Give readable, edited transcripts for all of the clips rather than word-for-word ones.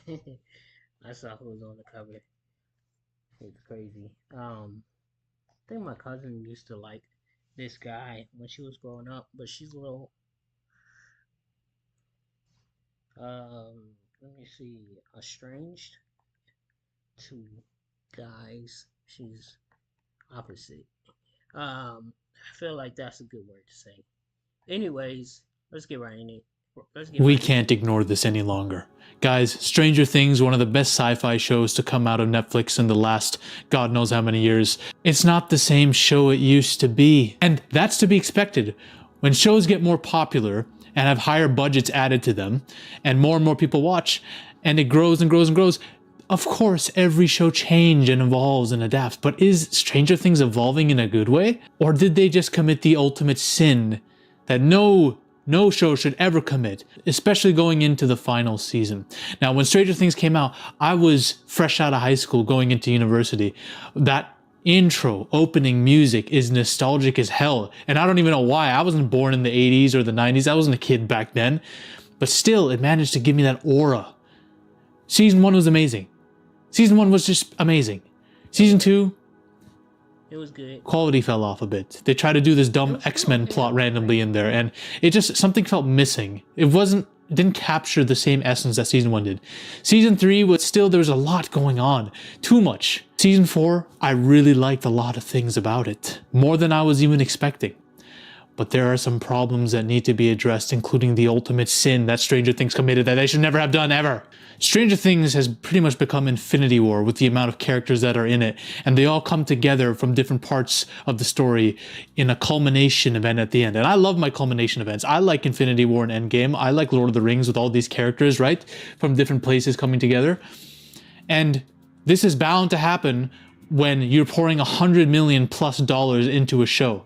I saw who was on the cover. It's crazy. I think my cousin used to like this guy when she was growing up, but she's a little. Let me see. Estranged to guys. She's opposite. I feel like that's a good word to say. Anyways, let's get right in it. Let's get We right into can't it. ignore this any longer. Guys, Stranger Things, one of the best sci-fi shows to come out of Netflix in the last God knows how many years. It's not the same show it used to be. And that's to be expected. When shows get more popular and have higher budgets added to them, and more people watch, and it grows and grows and grows, of course, every show changes and evolves and adapts. But is Stranger Things evolving in a good way? Or did they just commit the ultimate sin that no show should ever commit, especially going into the final season? Now, when Stranger Things came out, I was fresh out of high school going into university. That intro opening music is nostalgic as hell. And I don't even know why. I wasn't born in the 80s or the 90s. I wasn't a kid back then. But still, it managed to give me that aura. Season 1 was amazing. Season 1 was just amazing. Season 2, It was good. quality fell off a bit. They tried to do this dumb X-Men plot randomly in there, and it just, something felt missing. It didn't capture the same essence that season 1 did. Season 3 was still, there was a lot going on. Too much. Season 4, I really liked a lot of things about it. More than I was even expecting. But there are some problems that need to be addressed, including the ultimate sin that Stranger Things committed that they should never have done ever. Stranger Things has pretty much become Infinity War with the amount of characters that are in it, and they all come together from different parts of the story in a culmination event at the end. And I love my culmination events. I like Infinity War and Endgame. I like Lord of the Rings with all these characters, right? From different places coming together. And this is bound to happen when you're pouring $100 million plus into a show.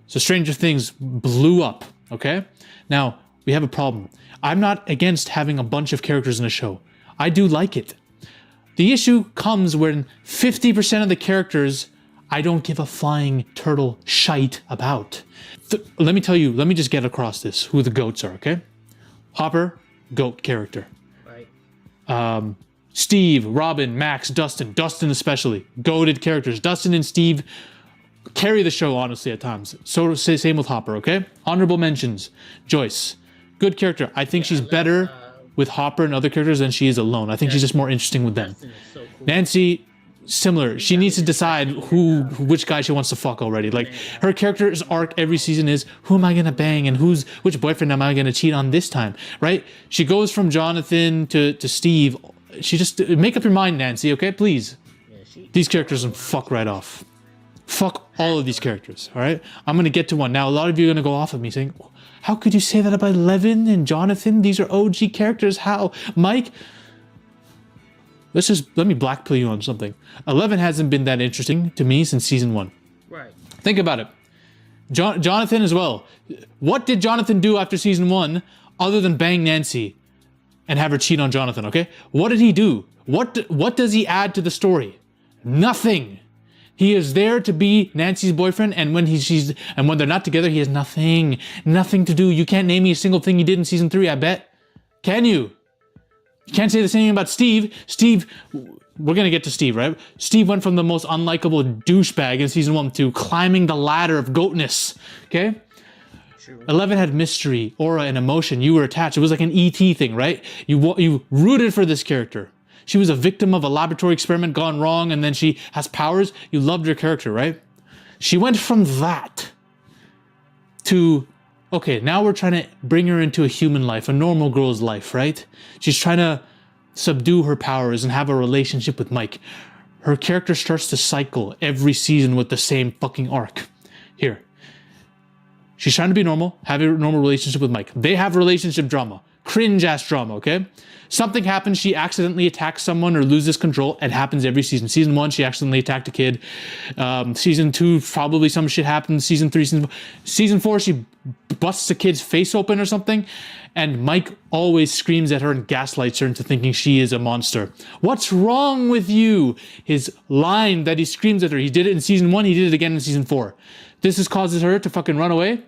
So Stranger Things blew up, okay? Now, we have a problem. I'm not against having a bunch of characters in a show. I do like it. The issue comes when 50% of the characters I don't give a flying turtle shite about. Let me tell you, let me just get across this, who the goats are, okay? Hopper, goat character. Right. Steve, Robin, Max, Dustin especially, goated characters. Dustin and Steve carry the show, honestly, at times. So same with Hopper, okay? Honorable mentions. Joyce, good character. I think she's better with Hopper and other characters than she is alone. I think she's just more interesting with them. Dustin is so cool. Nancy, similar. She needs to decide which guy she wants to fuck already. Like, her character's arc every season is, who am I gonna bang and which boyfriend am I gonna cheat on this time, right? She goes from Jonathan to Steve. She just, make up your mind, Nancy, okay? Please. Yeah, These characters can fuck right off. Fuck all of these characters, all right? I'm going to get to one. Now, a lot of you are going to go off of me saying, how could you say that about Eleven and Jonathan? These are OG characters. How? Mike, let me blackpill you on something. Eleven hasn't been that interesting to me since season 1. right. Think about it. Jonathan as well. What did Jonathan do after season 1 other than bang Nancy and have her cheat on Jonathan, okay? What did he do? What does he add to the story? Nothing. He is there to be Nancy's boyfriend, and when when they're not together, he has nothing to do. You can't name me a single thing he did in season 3, I bet. Can you? You can't say the same thing about Steve. Steve, we're gonna get to Steve, right? Steve went from the most unlikable douchebag in season 1 to climbing the ladder of goatness, okay? True. 11 had mystery, aura, and emotion. You were attached. It was like an ET thing, right? You rooted for this character. She was a victim of a laboratory experiment gone wrong, and then she has powers. You loved her character, right? She went from that to, okay, now we're trying to bring her into a human life, a normal girl's life, right? She's trying to subdue her powers and have a relationship with Mike. Her character starts to cycle every season with the same fucking arc. Here. She's trying to be normal, have a normal relationship with Mike. They have relationship drama. Cringe-ass drama, okay? Something happens, she accidentally attacks someone or loses control. It happens every season. Season 1, she accidentally attacked a kid. Season 2, probably some shit happens. Season 3, season 4, she busts a kid's face open or something. And Mike always screams at her and gaslights her into thinking she is a monster. What's wrong with you? His line that he screams at her, he did it in season 1, he did it again in season 4. This causes her to fucking run away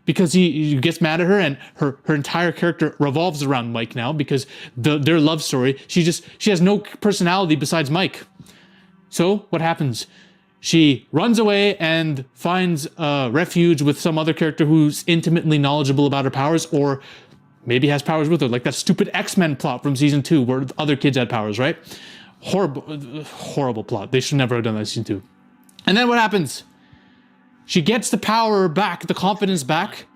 because he gets mad at her, and her entire character revolves around Mike now because their love story. She has no personality besides Mike. So what happens? She runs away and finds refuge with some other character who's intimately knowledgeable about her powers, or maybe has powers with her, like that stupid X-Men plot from season 2 where other kids had powers, right? Horrible plot. They should never have done that in season 2. And then what happens? She gets the power back, the confidence back,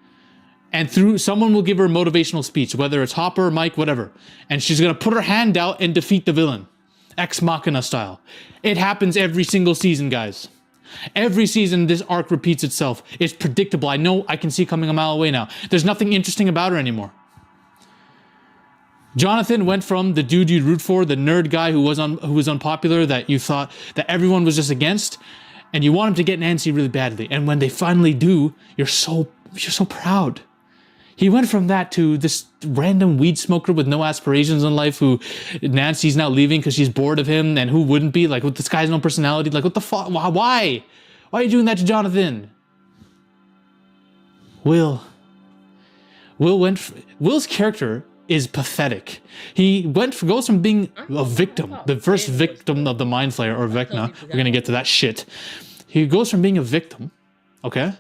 and through someone will give her a motivational speech, whether it's Hopper, Mike, whatever, and she's gonna put her hand out and defeat the villain. Ex Machina style. It happens every single season, guys. Every season, this arc repeats itself. It's predictable. I know, I can see coming a mile away now. There's nothing interesting about her anymore. Jonathan went from the dude you'd root for, the nerd guy who was unpopular, that you thought that everyone was just against, and you want him to get Nancy really badly. And when they finally do, you're so proud. He went from that to this random weed smoker with no aspirations in life who Nancy's now leaving because she's bored of him, and who wouldn't be? Like, this guy's no personality. Like, what the fuck? Why? Why are you doing that to Jonathan? Will's character is pathetic. He goes from being a victim, the first victim of the Mind Flayer, or Vecna. We're gonna get to that shit. He goes from being a victim, okay?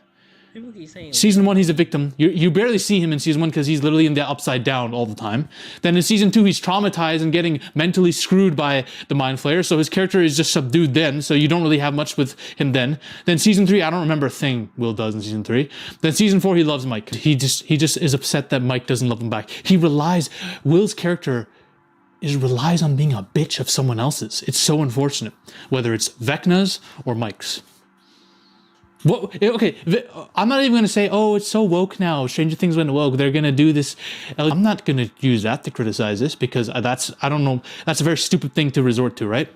Season 1, he's a victim. You barely see him in season 1 because he's literally in the upside down all the time. Then in season 2, he's traumatized and getting mentally screwed by the Mind Flayer, so his character is just subdued then, so you don't really have much with him then. Then season 3, I don't remember a thing Will does in season 3. Then season 4, he loves Mike. He just is upset that Mike doesn't love him back. Will's character relies on being a bitch of someone else's. It's so unfortunate, whether it's Vecna's or Mike's. Okay, I'm not even going to say, oh, it's so woke now. Stranger Things went woke. They're going to do this. I'm not going to use that to criticize this because I don't know. That's a very stupid thing to resort to, right?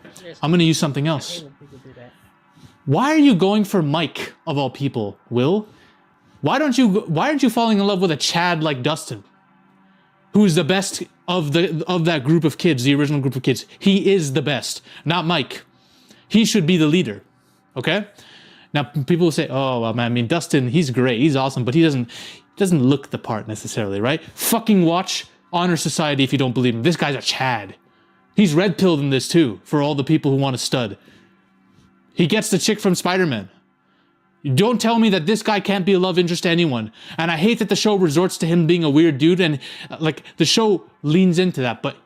I'm going to use something else. Why are you going for Mike, of all people, Will? Why aren't you falling in love with a Chad like Dustin, who's the best of that group of kids, the original group of kids? He is the best, not Mike. He should be the leader, okay? Now, people will say, oh, well, man, I mean, Dustin, he's great, he's awesome, but he doesn't look the part necessarily, right? Fucking watch Honor Society if you don't believe him. This guy's a Chad. He's red-pilled in this too, for all the people who want to stud. He gets the chick from Spider-Man. Don't tell me that this guy can't be a love interest to anyone. And I hate that the show resorts to him being a weird dude, and like the show leans into that, but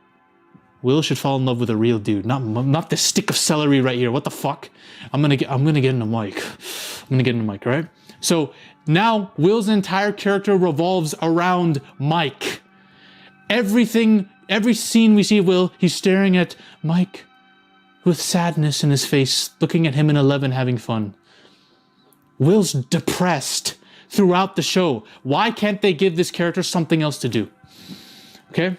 Will should fall in love with a real dude, not this stick of celery right here. What the fuck? I'm gonna get into Mike. I'm gonna get into Mike, right? So now Will's entire character revolves around Mike. Every scene we see of Will, he's staring at Mike with sadness in his face, looking at him in 11 having fun. Will's depressed throughout the show. Why can't they give this character something else to do? Okay?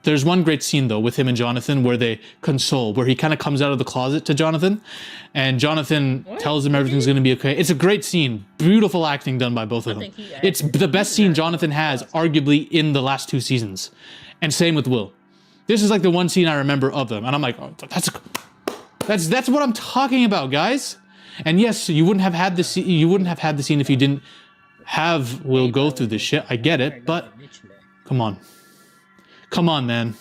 There's one great scene, though, with him and Jonathan where they console, where he kind of comes out of the closet to Jonathan, and Jonathan tells him everything's going to be okay. It's a great scene. Beautiful acting done by both of them. It's the best scene Jonathan has, arguably, in the last 2 seasons. And same with Will. This is like the one scene I remember of them, and I'm like, oh, that's what I'm talking about, guys. And yes, you wouldn't have had the scene if you didn't have Will go through this shit. I get it, but come on. Come on, man.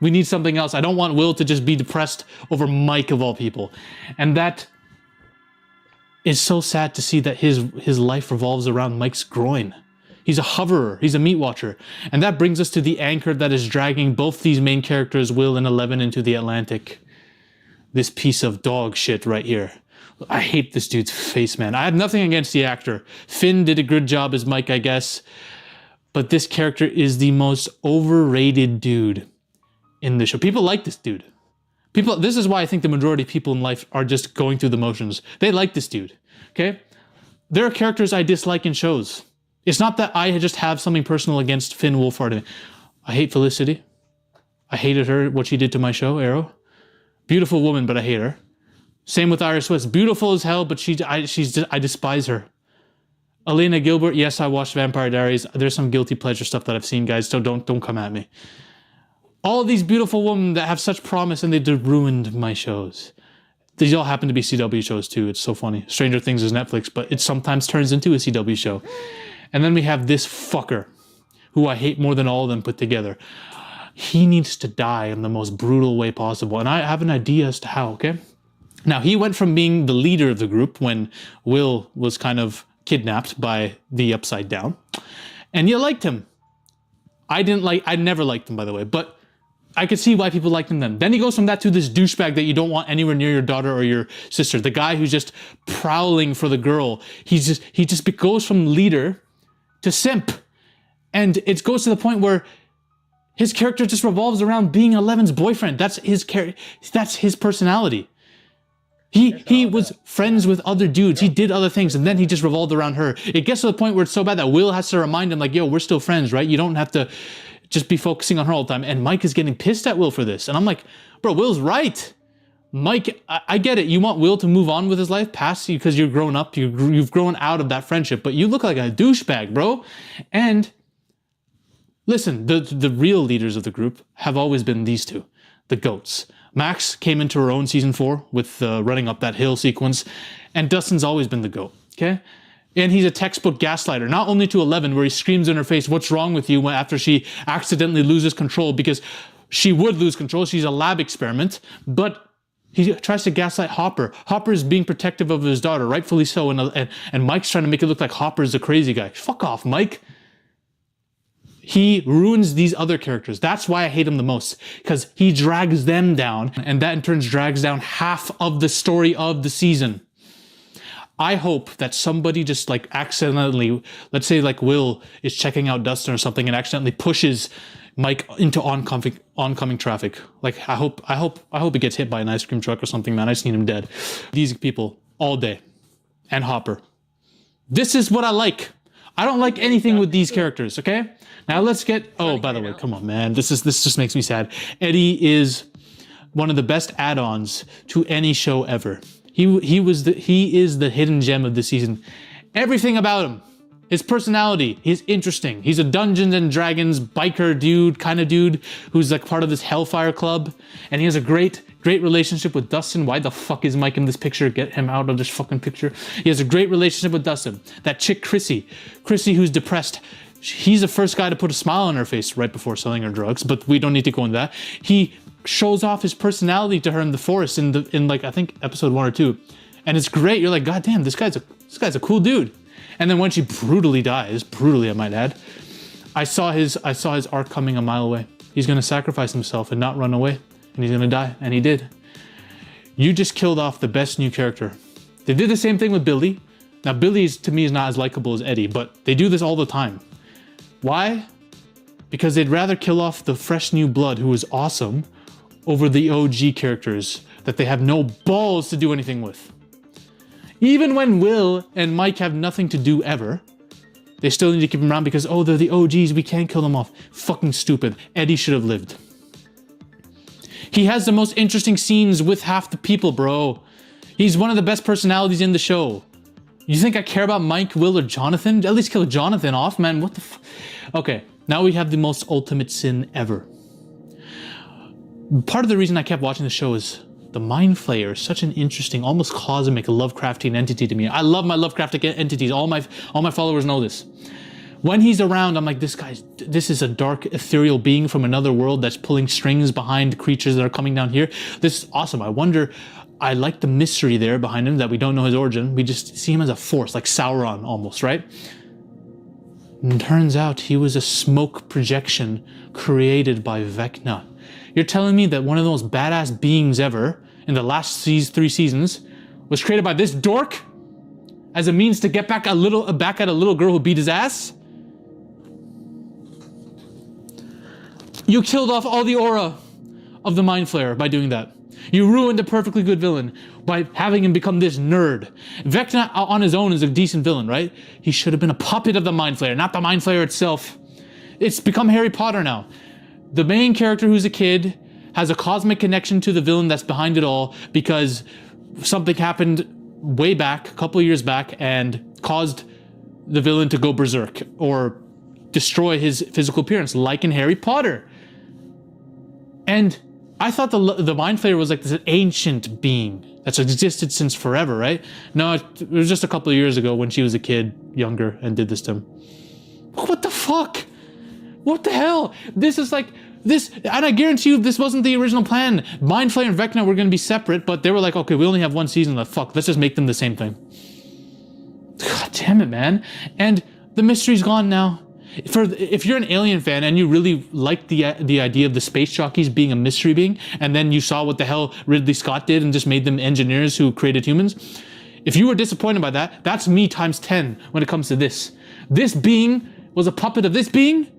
We need something else. I don't want Will to just be depressed over Mike of all people. And that is so sad to see that his life revolves around Mike's groin. He's a hoverer. He's a meat watcher. And that brings us to the anchor that is dragging both these main characters, Will and Eleven, into the Atlantic. This piece of dog shit right here. I hate this dude's face, man. I have nothing against the actor. Finn did a good job as Mike, I guess. But this character is the most overrated dude in the show. People like this dude. This is why I think the majority of people in life are just going through the motions. They like this dude, okay? There are characters I dislike in shows. It's not that I just have something personal against Finn Wolfhard. I hate Felicity. I hated her, what she did to my show, Arrow. Beautiful woman, but I hate her. Same with Iris West. Beautiful as hell, but I despise her. Elena Gilbert, yes, I watched Vampire Diaries. There's some guilty pleasure stuff that I've seen, guys, so don't come at me. All of these beautiful women that have such promise, and they ruined my shows. These all happen to be CW shows too. It's so funny. Stranger Things is Netflix, but it sometimes turns into a CW show. And then we have this fucker, who I hate more than all of them put together. He needs to die in the most brutal way possible. And I have an idea as to how, okay? Now, he went from being the leader of the group when Will was kind of kidnapped by the Upside Down. And you liked him. I never liked him, by the way, but I could see why people liked him then. Then he goes from that to this douchebag that you don't want anywhere near your daughter or your sister. The guy who's just prowling for the girl. He just goes from leader to simp. And it goes to the point where his character just revolves around being Eleven's boyfriend. That's his personality. He was friends with other dudes. He did other things, and then he just revolved around her. It gets to the point where it's so bad that Will has to remind him, like, yo, we're still friends, right? You don't have to just be focusing on her all the time. And Mike is getting pissed at Will for this. And I'm like, bro, Will's right. Mike, I get it. You want Will to move on with his life past you because you're grown up. You've grown out of that friendship. But you look like a douchebag, bro. And listen, the real leaders of the group have always been these two, the GOATs. Max came into her own season 4 with running up that hill sequence, and Dustin's always been the GOAT, okay? And he's a textbook gaslighter, not only to Eleven, where he screams in her face, what's wrong with you, after she accidentally loses control, because she would lose control, she's a lab experiment, but he tries to gaslight Hopper. Hopper is being protective of his daughter, rightfully so, and Mike's trying to make it look like Hopper's the crazy guy. Fuck off, Mike. He ruins these other characters. That's why I hate him the most, because he drags them down, and that in turn drags down half of the story of the season. I hope that somebody just like accidentally, let's say like Will is checking out Dustin or something and accidentally pushes Mike into oncoming traffic. Like I hope he gets hit by an ice cream truck or something, man. I just need him dead. These people all day, and Hopper. This is what I like. I don't like anything with these characters, okay? Now let's get, oh, by the way, come on, man. This just makes me sad. Eddie is one of the best add-ons to any show ever. He is the hidden gem of the season. Everything about him, his personality, he's interesting. He's a Dungeons and Dragons biker dude, kind of dude, who's like part of this Hellfire Club. And he has a great relationship with Dustin. Why the fuck is Mike in this picture? Get him out of this fucking picture. He has a great relationship with Dustin. That chick, Chrissy who's depressed. He's the first guy to put a smile on her face right before selling her drugs, but we don't need to go into that. He shows off his personality to her in the forest in like, I think episode 1 or 2. And it's great. You're like, God damn, this guy's a cool dude. And then when she brutally dies, I might add, I saw his arc coming a mile away. He's going to sacrifice himself and not run away, and he's going to die, and he did. You just killed off the best new character. They did the same thing with Billy. Now, Billy to me is not as likable as Eddie, but they do this all the time. Why? Because they'd rather kill off the fresh new blood who is awesome over the OG characters that they have no balls to do anything with. Even when Will and Mike have nothing to do ever, they still need to keep them around because, oh, they're the OGs, we can't kill them off. Fucking stupid. Eddie should have lived. He has the most interesting scenes with half the people, bro. He's one of the best personalities in the show. You think I care about Mike, Will, or Jonathan? At least kill Jonathan off, man. What the Okay, now we have the most ultimate sin ever. Part of the reason I kept watching the show is the Mind Flayer is such an interesting, almost cosmic, Lovecraftian entity to me. I love my Lovecraftic entities. All my followers know this. When he's around, I'm like, this is a dark, ethereal being from another world that's pulling strings behind creatures that are coming down here. This is awesome. I like the mystery there behind him that we don't know his origin. We just see him as a force, like Sauron almost, right? And turns out he was a smoke projection created by Vecna. You're telling me that one of the most badass beings ever in the last 3 seasons was created by this dork as a means to get back at a little girl who beat his ass? You killed off all the aura of the Mind Flayer by doing that. You ruined a perfectly good villain by having him become this nerd. Vecna on his own is a decent villain, right? He should have been a puppet of the Mind Flayer, not the Mind Flayer itself. It's become Harry Potter now. The main character who's a kid has a cosmic connection to the villain that's behind it all because something happened way back, a couple of years back, and caused the villain to go berserk or destroy his physical appearance, like in Harry Potter. And I thought the Mind Flayer was like this ancient being that's existed since forever, right? No, it was just a couple of years ago when she was a kid, younger, and did this to him. What the fuck? What the hell? This is like this, and I guarantee you this wasn't the original plan. Mind Flayer and Vecna were going to be separate, but they were like, okay, we only have one season left. Fuck, let's just make them the same thing. God damn it, man. And the mystery's gone now. If you're an Alien fan and you really like the idea of the space jockeys being a mystery being, and then you saw what the hell Ridley Scott did and just made them engineers who created humans, if you were disappointed by that, that's me times 10 when it comes to this. This being was a puppet of this being,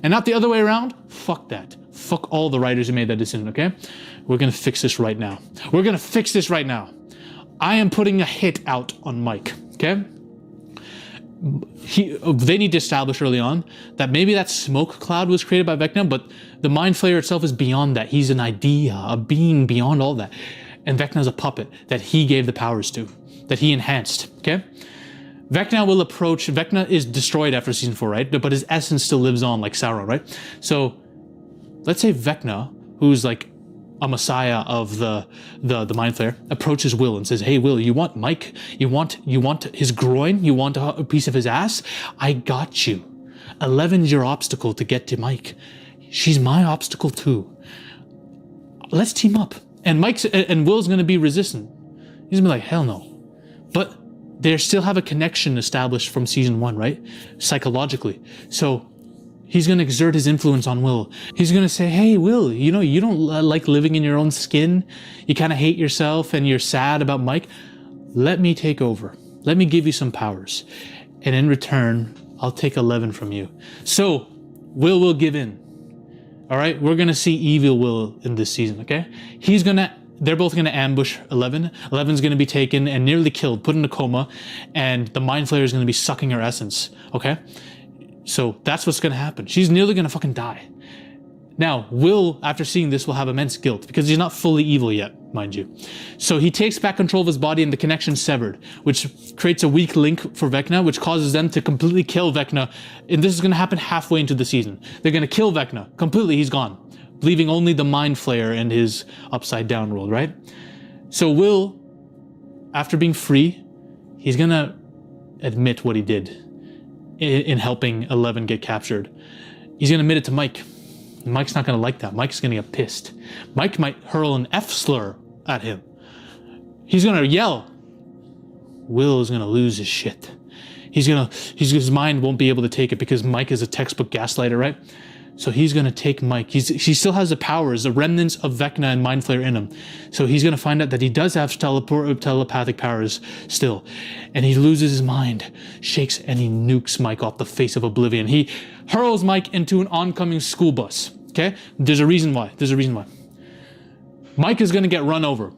and not the other way around. Fuck that. Fuck all the writers who made that decision, okay? We're gonna fix this right now. We're gonna fix this right now. I am putting a hit out on Mike, okay? They need to establish early on that maybe that smoke cloud was created by Vecna, but the Mind Flayer itself is beyond that. He's an idea, a being beyond all that. And Vecna's a puppet that he gave the powers to, that he enhanced, okay? Vecna is destroyed after season 4, right? But his essence still lives on like Sauron, right? So let's say Vecna, who's like a messiah of the Mind Flayer, approaches Will and says, hey Will, you want Mike? You want his groin? You want a piece of his ass? I got you. 11's your obstacle to get to Mike. She's my obstacle too. Let's team up. And Will's gonna be resistant. He's gonna be like, hell no. But they still have a connection established from season 1, right? Psychologically. So he's going to exert his influence on Will. He's going to say, hey, Will, you know, you don't like living in your own skin. You kind of hate yourself and you're sad about Mike. Let me take over. Let me give you some powers. And in return, I'll take 11 from you. So Will give in. All right? We're going to see evil Will in this season, okay? They're both going to ambush 11. 11's going to be taken and nearly killed, put in a coma, and the Mind Flayer is going to be sucking her essence, okay? So that's what's going to happen. She's nearly going to fucking die. Now, Will, after seeing this, will have immense guilt because he's not fully evil yet, mind you. So he takes back control of his body and the connection's severed, which creates a weak link for Vecna, which causes them to completely kill Vecna. And this is going to happen halfway into the season. They're going to kill Vecna. Completely, he's gone, leaving only the Mind Flayer and his upside down world, right? So Will, after being free, he's going to admit what he did in helping 11 get captured. He's going to admit it to Mike. Mike's not going to like that. Mike's going to get pissed. Mike might hurl an F slur at him. He's going to yell. Will is going to lose his shit. His mind won't be able to take it because Mike is a textbook gaslighter, right? So he's going to take Mike. He still has the powers, the remnants of Vecna and Mind Flayer in him. So he's going to find out that he does have telepathic powers still. And he loses his mind, shakes, and he nukes Mike off the face of oblivion. He hurls Mike into an oncoming school bus. Okay? There's a reason why. Mike is going to get run over.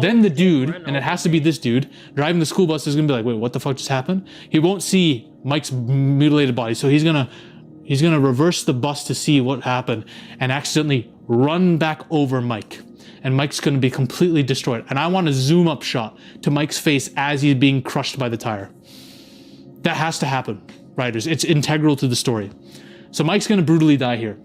Then the dude, and it has to be this dude, driving the school bus is going to be like, wait, what the fuck just happened? He won't see Mike's mutilated body. So he's going to reverse the bus to see what happened and accidentally run back over Mike. And Mike's going to be completely destroyed. And I want a zoom up shot to Mike's face as he's being crushed by the tire. That has to happen, writers. It's integral to the story. So Mike's going to brutally die here.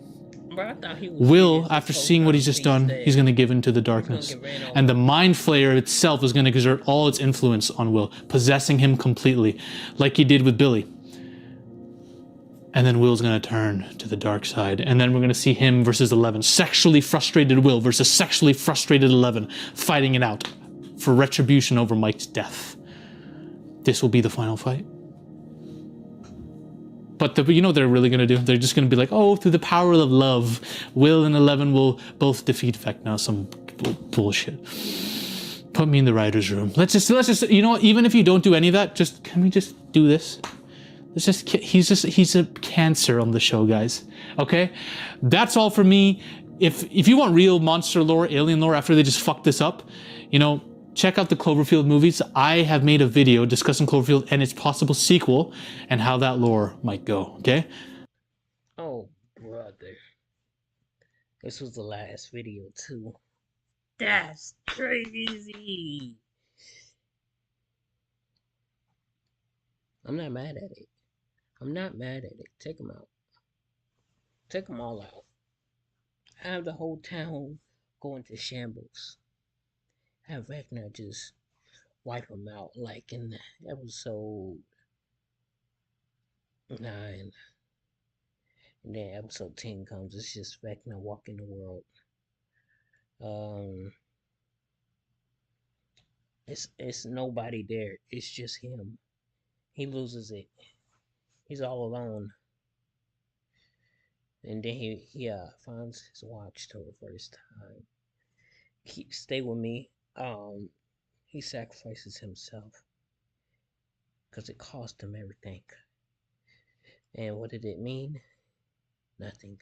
Will, after seeing what he's just done, he's going to give in to the darkness. And the Mind Flayer itself is going to exert all its influence on Will, possessing him completely, like he did with Billy. And then Will's going to turn to the dark side. And then we're going to see him versus 11. Sexually frustrated Will versus sexually frustrated 11. Fighting it out for retribution over Mike's death. This will be the final fight. But you know what they're really going to do? They're just going to be like, oh, through the power of love, Will and 11 will both defeat Vecna. Some bullshit. Put me in the writer's room. Let's just, you know what? Even if you don't do any of that, can we just do this? He's a cancer on the show, guys. Okay? That's all for me. If you want real monster lore, alien lore, after they just fuck this up, you know, check out the Cloverfield movies. I have made a video discussing Cloverfield and its possible sequel and how that lore might go, okay? Oh, brother. This was the last video, too. That's crazy. I'm not mad at it. Take them out. Take them all out. Have the whole town go into shambles. Have Vecna just wipe them out like in episode 9. And then episode 10 comes. It's just Vecna walking the world. Um, it's nobody there. It's just him. He loses it. He's all alone. And then he finds his watch for the first time. Stay with me. He sacrifices himself because it cost him everything. And what did it mean? Nothing.